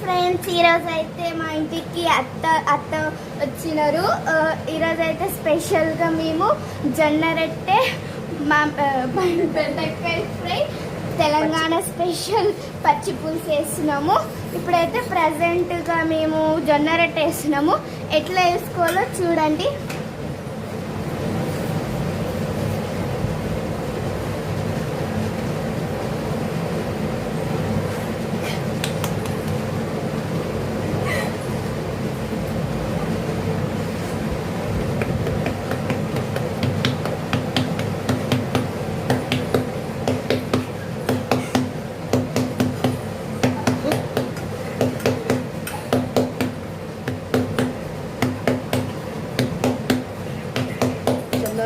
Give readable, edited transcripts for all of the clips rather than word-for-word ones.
Friends, ఈరోజు అయితే మా ఇంటికి అత్త వచ్చినారు. ఈరోజు అయితే స్పెషల్గా మేము జొన్న రొట్టె, బెండకాయ ఫ్రై, తెలంగాణ స్పెషల్ పచ్చి పులుసు వేస్తున్నాము. ఇప్పుడైతే ప్రజెంట్గా మేము జొన్న రొట్టె వేస్తున్నాము. ఎట్లా వేసుకోవాలో చూడండి.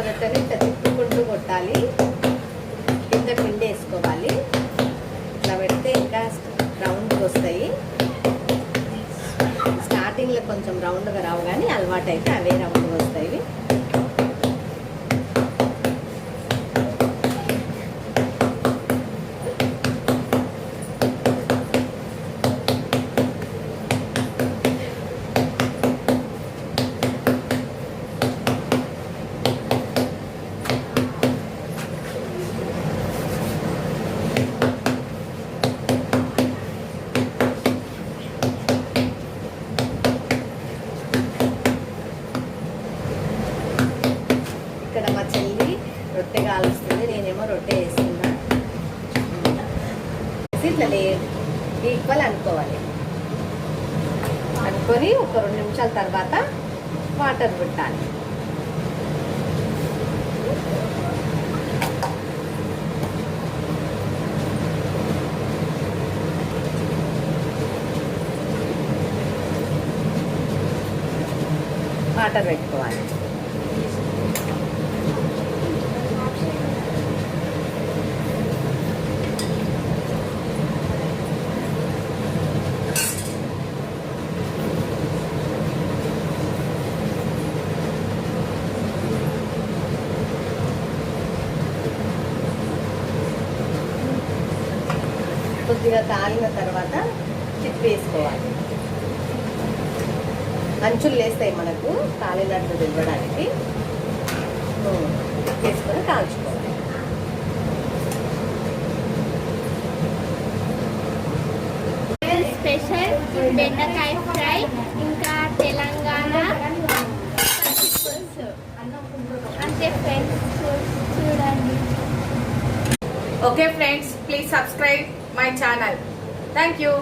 రొట్టెని తిప్పుకుంటూ కొట్టాలి. కింద పిండి వేసుకోవాలి. ఇట్లా పెడితే ఇంకా రౌండ్గా వస్తాయి. స్టార్టింగ్లో కొంచెం రౌండ్గా రావు, కానీ అలవాటు అయితే అవే రౌండ్గా వస్తాయి. ఇక్కడ మా చెల్లి రొట్టె కాలుస్తుంది, నేనేమో రొట్టె వేస్తున్నా. ఇట్లా ఈక్వల్ అనుకోవాలి. అనుకొని ఒక 2 నిమిషాల తర్వాత వాటర్ పెట్టాలి. వాటర్ పెట్టుకోవాలి. కొద్దిగా కాలిన తర్వాత వేసుకోవాలి. అంచులు లేస్తాయి మనకు కాలినట్లు తిరగడానికి. వేసుకొని కాల్చుకోవాలి. స్పెషల్ బెండకాయ ఫ్రై, ఇంకా తెలంగాణ పచ్చి పులుసు అంతే ఫ్రెండ్స్. చూడండి. Okay friends, please subscribe my channel. Thank you.